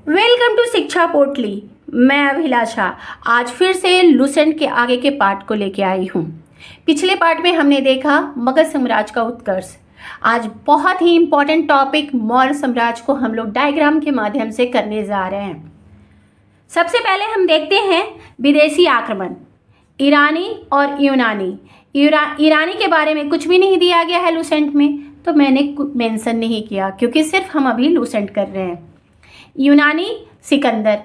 Welcome to शिक्षा पोटली। मैं अभिलाषा आज फिर से लुसेंट के आगे के पार्ट को लेके आई हूँ। पिछले पार्ट में हमने देखा मगध साम्राज्य का उत्कर्ष। आज बहुत ही इम्पोर्टेंट टॉपिक मौर्य साम्राज्य को हम लोग डायग्राम के माध्यम से करने जा रहे हैं। सबसे पहले हम देखते हैं विदेशी आक्रमण, ईरानी और यूनानी। ईरानी के बारे में कुछ भी नहीं दिया गया है लुसेंट में, तो मैंने मेंशन नहीं किया क्योंकि सिर्फ हम अभी लुसेंट कर रहे हैं। यूनानी सिकंदर।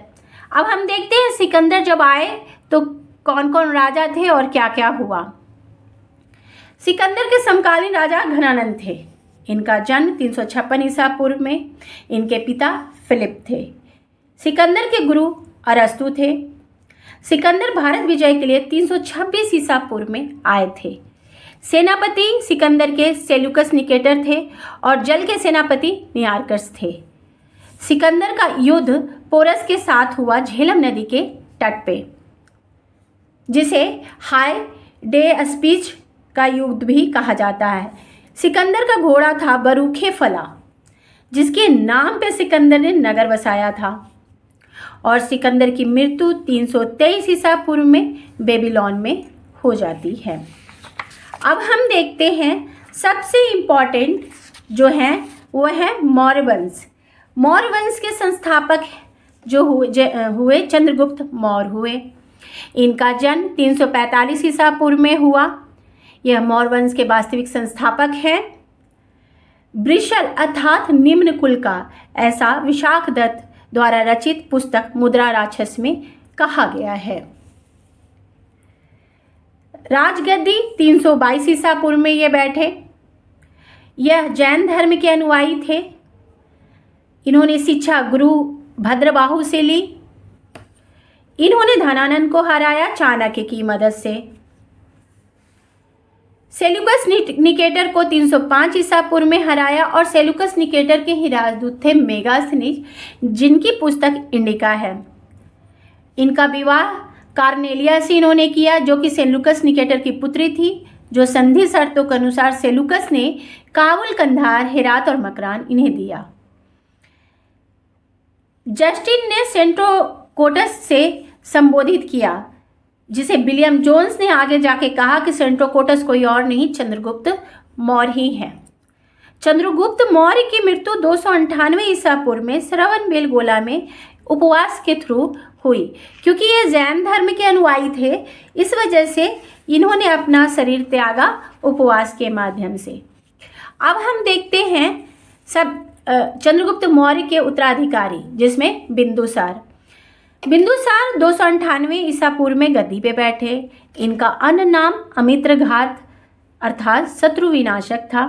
अब हम देखते हैं सिकंदर जब आए तो कौन कौन राजा थे और क्या क्या हुआ। सिकंदर के समकालीन राजा घनानंद थे। इनका जन्म 356 ईसा पूर्व में। इनके पिता फिलिप थे। सिकंदर के गुरु अरस्तु थे। सिकंदर भारत विजय के लिए 326 ईसा पूर्व में आए थे। सेनापति सिकंदर के सेल्यूकस निकेटर थे और जल के सेनापति नियारकस थे। सिकंदर का युद्ध पोरस के साथ हुआ झेलम नदी के तट पे, जिसे हाय डे स्पीच का युद्ध भी कहा जाता है। सिकंदर का घोड़ा था बरूखे फला, जिसके नाम पे सिकंदर ने नगर बसाया था। और सिकंदर की मृत्यु 323 ईसा पूर्व में बेबीलोन में हो जाती है। अब हम देखते हैं सबसे इम्पॉर्टेंट जो है वो है मौर्य वंश। मौर्य वंश के संस्थापक जो हुए चंद्रगुप्त मौर्य हुए। इनका जन्म 345 ईसा पूर्व में हुआ। यह मौर्य वंश के वास्तविक संस्थापक हैं। वृषल अर्थात निम्न कुल का ऐसा विशाखदत्त द्वारा रचित पुस्तक मुद्रा राक्षस में कहा गया है। राजगद्दी 322 ईसा पूर्व में ये बैठे। यह जैन धर्म के अनुयायी थे। इन्होंने शिक्षा गुरु भद्रबाहु से ली। इन्होंने धनानंद को हराया चाणक्य की मदद से। सेल्यूकस निकेटर को 305 ईसा पूर्व में हराया और सेल्यूकस निकेटर के ही राजदूत थे मेगास्थनीज, जिनकी पुस्तक इंडिका है। इनका विवाह कार्नेलिया से इन्होंने किया, जो कि सेल्यूकस निकेटर की पुत्री थी, जो संधि शर्तों के अनुसार सेल्यूकस ने काबुल, कंधार, हेरात और मकरान इन्हें दिया। जस्टिन ने सेंट्रोकोटस से संबोधित किया, जिसे विलियम जोन्स ने आगे जाके कहा कि सेंट्रोकोटस कोई और नहीं चंद्रगुप्त मौर्य ही है। चंद्रगुप्त मौर्य की मृत्यु 298 ईसा पूर्व में श्रवणबेलगोला में उपवास के थ्रू हुई। क्योंकि ये जैन धर्म के अनुयायी थे, इस वजह से इन्होंने अपना शरीर त्यागा उपवास के माध्यम से। अब हम देखते हैं सब चंद्रगुप्त मौर्य के उत्तराधिकारी, जिसमें बिंदुसार 298 ईसा पूर्व में गद्दी पे बैठे। इनका अन्य नाम अमित्रघात अर्थात शत्रु विनाशक था।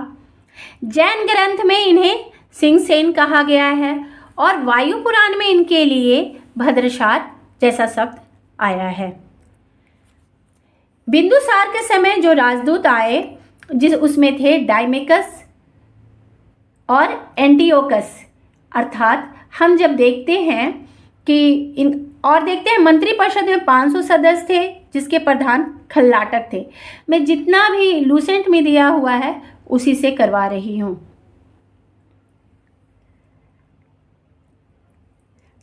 जैन ग्रंथ में इन्हें सिंहसेन कहा गया है और वायु पुराण में इनके लिए भद्रसार जैसा शब्द आया है। बिंदुसार के समय जो राजदूत आए, उसमें थे डायमेकस और एंटियोकस। अर्थात हम जब देखते हैं कि देखते हैं मंत्रिपरिषद में 500 सदस्य थे, जिसके प्रधान खल्लाटक थे। मैं जितना भी लुसेंट में दिया हुआ है उसी से करवा रही हूँ।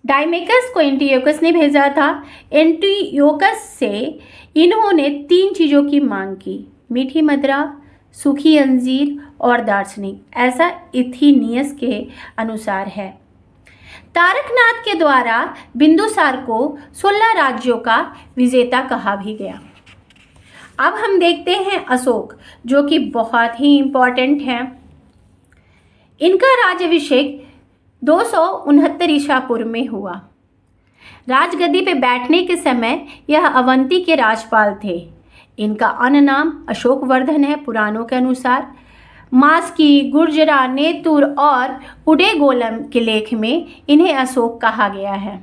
डायमेकस को एंटियोकस ने भेजा था। एंटियोकस से इन्होंने 3 चीज़ों की मांग की: मीठी मदिरा, सूखी अंजीर और दार्शनिक। ऐसा इथीनियस के अनुसार है। तारकनाथ के द्वारा बिंदुसार को 16 राज्यों का विजेता कहा भी गया। अब हम देखते हैं अशोक, जो कि बहुत ही इम्पोर्टेंट है। इनका राज्याभिषेक 269 ईसा पूर्व में हुआ। राजगद्दी पे बैठने के समय यह अवंती के राजपाल थे। इनका अन्य नाम अशोकवर्धन है पुराणों के अनुसार। मास्की, गुर्जरा, नेतुर और उडेगोलम के लेख में इन्हें अशोक कहा गया है।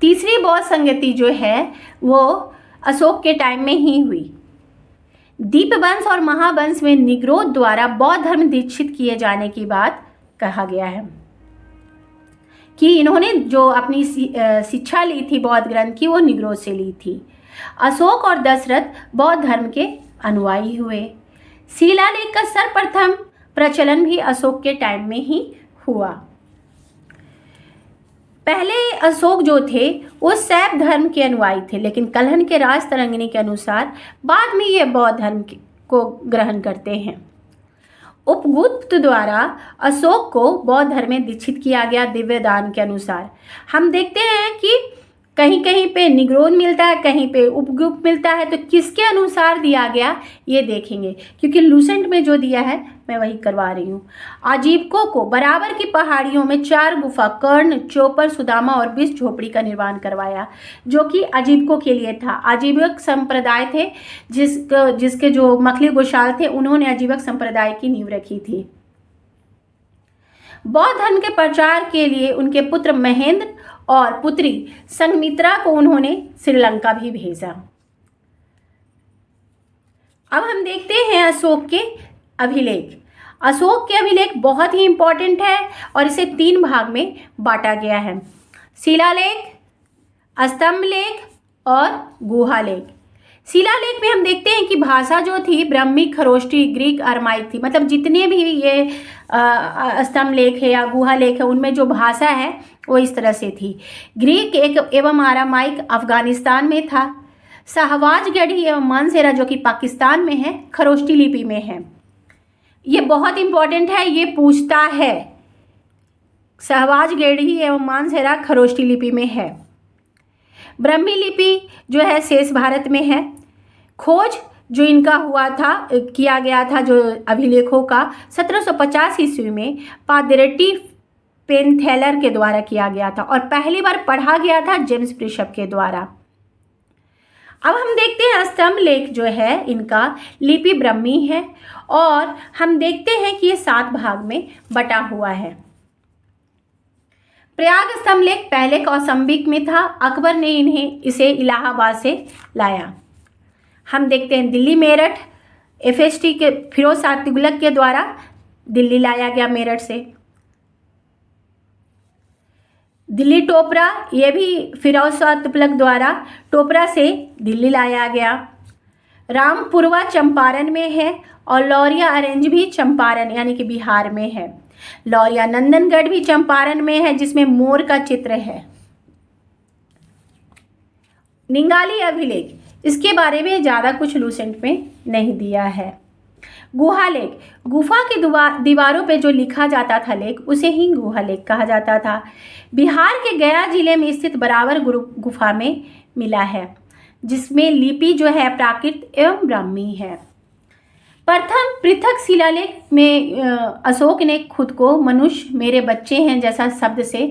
तीसरी बौद्ध संगति जो है वो अशोक के टाइम में ही हुई। दीपवंश और महावंश में निग्रोध द्वारा बौद्ध धर्म दीक्षित किए जाने की बात कहा गया है कि इन्होंने जो अपनी शिक्षा ली थी बौद्ध ग्रंथ की, वो निग्रोध से ली थी। अशोक और दशरथ बौद्ध धर्म के अनुयायी हुए। शिलालेख का सर्वप्रथम प्रचलन भी अशोक के टाइम में ही हुआ। पहले अशोक जो थे वो शैव धर्म के अनुयायी थे, लेकिन कल्हण के राज तरंगिणी के अनुसार बाद में ये बौद्ध धर्म को ग्रहण करते हैं। उपगुप्त द्वारा अशोक को बौद्ध धर्म में दीक्षित किया गया दिव्य दान के अनुसार। हम देखते हैं कि कहीं कहीं पे निग्रोध मिलता है, कहीं पे उपगुप्त मिलता है, तो किसके अनुसार दिया गया ये देखेंगे, क्योंकि लूसेंट में जो दिया है मैं वही करवा रही हूँ। आजीविकों को बराबर की पहाड़ियों में 4 गुफा कर्ण, चोपर, सुदामा और 20 झोपड़ी का निर्माण करवाया, जो कि आजीविकों के लिए था। आजीवक संप्रदाय थे जिसके जो मखली गोशाल थे उन्होंने आजीवक संप्रदाय की नींव रखी थी। बौद्ध धर्म के प्रचार के लिए उनके पुत्र महेंद्र और पुत्री संघमित्रा को उन्होंने श्रीलंका भी भेजा। अब हम देखते हैं अशोक के अभिलेख। अशोक के अभिलेख बहुत ही इंपॉर्टेंट है और इसे 3 भाग में बांटा गया है: शिलालेख, स्तंभ लेख और गुहालेख। शिलालेख में हम देखते हैं कि भाषा जो थी ब्राह्मी, खरोष्टी, ग्रीक, अरमाइक थी। मतलब जितने भी ये स्तंभ लेख है या गुहा लेख है उनमें जो भाषा है वो इस तरह से थी। ग्रीक एवं अरामाइक अफगानिस्तान में था। शाहवाजगढ़ी एवं मानसेरा जो कि पाकिस्तान में है, खरोष्टी लिपि में है। ये बहुत इंपॉर्टेंट है, ये पूछता है। शाहवाजगढ़ी एवं मानसेरा खरोष्टी लिपि में है। ब्राह्मी लिपि जो है शेष भारत में है। खोज जो इनका हुआ था, किया गया था जो अभिलेखों का 1750 ईस्वी में पादरेटी पेनथेलर के द्वारा किया गया था और पहली बार पढ़ा गया था जेम्स बिशप के द्वारा। अब हम देखते हैं स्तंभ लेख जो है इनका लिपि ब्राह्मी है और हम देखते हैं कि ये 7 भाग में बटा हुआ है। प्रयाग स्तंभ लेख पहले कौशाम्बी में था। अकबर ने इसे इलाहाबाद से लाया। हम देखते हैं दिल्ली मेरठ FST के फिरोज शाह तुगलक के द्वारा दिल्ली लाया गया मेरठ से। दिल्ली टोपरा, ये भी फिरोज शाह तुगलक द्वारा टोपरा से दिल्ली लाया गया। रामपुरवा चंपारण में है और लौरिया ऑरेंज भी चंपारण यानी कि बिहार में है। लौरिया नंदनगढ़ भी चंपारण में है जिसमें मोर का चित्र है। निंगाली अभिलेख, इसके बारे में ज़्यादा कुछ लूसेंट में नहीं दिया है। गुहालेख, गुफा की दीवारों पे जो लिखा जाता था लेख उसे ही गुहालेख कहा जाता था। बिहार के गया जिले में स्थित बराबर गुफा में मिला है जिसमें लिपि जो है प्राकृत एवं ब्राह्मी है। प्रथम पृथक शिलालेख में अशोक ने खुद को मनुष्य मेरे बच्चे हैं जैसा शब्द से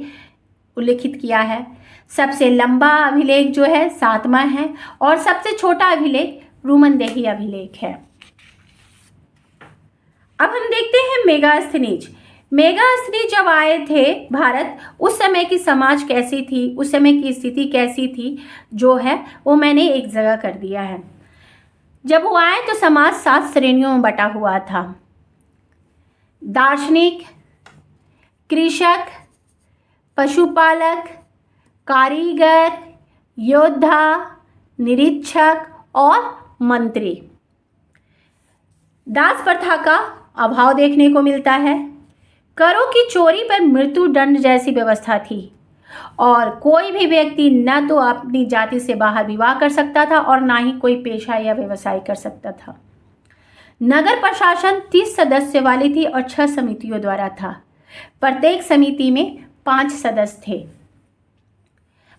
उल्लेखित किया है। सबसे लंबा अभिलेख जो है 7वां है और सबसे छोटा अभिलेख रूमनदेही अभिलेख है। अब हम देखते हैं मेगास्थनीज। मेगास्थनीज जब आए थे भारत, उस समय की समाज कैसी थी, उस समय की स्थिति कैसी थी जो है वो मैंने एक जगह कर दिया है। जब वो आए तो समाज 7 श्रेणियों में बटा हुआ था: दार्शनिक, कृषक, पशुपालक, कारीगर, योद्धा, निरीक्षक और मंत्री। दास प्रथा का अभाव देखने को मिलता है। करों की चोरी पर मृत्यु दंड जैसी व्यवस्था थी और कोई भी व्यक्ति न तो अपनी जाति से बाहर विवाह कर सकता था और ना ही कोई पेशा या व्यवसाय कर सकता था। नगर प्रशासन 30 सदस्य वाली थी और 6 समितियों द्वारा था। प्रत्येक समिति में 5 सदस्य थे।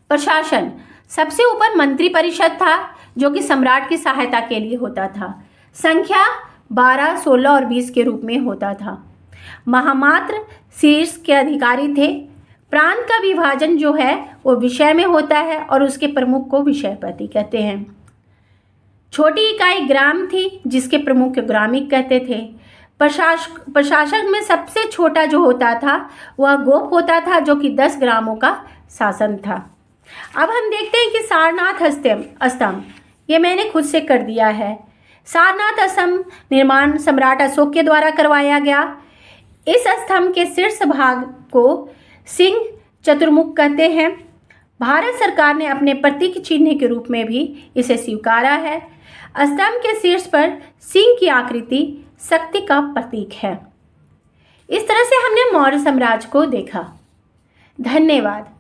प्रशासन सबसे ऊपर मंत्री परिषद था जो कि सम्राट की सहायता के लिए होता था। संख्या 12, 16 और 20 के रूप में होता था। महामात्र शीर्ष के अधिकारी थे। प्रांत का विभाजन जो है वो विषय में होता है और उसके प्रमुख को विषयपति कहते हैं। छोटी इकाई ग्राम थी जिसके प्रमुख ग्रामिक कहते थे। प्रशासन में सबसे छोटा जो होता था वह गोप होता था जो कि 10 ग्रामों का शासन था। अब हम देखते हैं कि सारनाथ स्तंभ, ये मैंने खुद से कर दिया है। सारनाथ स्तंभ निर्माण सम्राट अशोक के द्वारा करवाया गया। इस स्तंभ के शीर्ष भाग को सिंह चतुर्मुख कहते हैं। भारत सरकार ने अपने प्रतीक चिन्ह के रूप में भी इसे स्वीकारा है। स्तंभ के शीर्ष पर सिंह की आकृति शक्ति का प्रतीक है। इस तरह से हमने मौर्य साम्राज्य को देखा। धन्यवाद।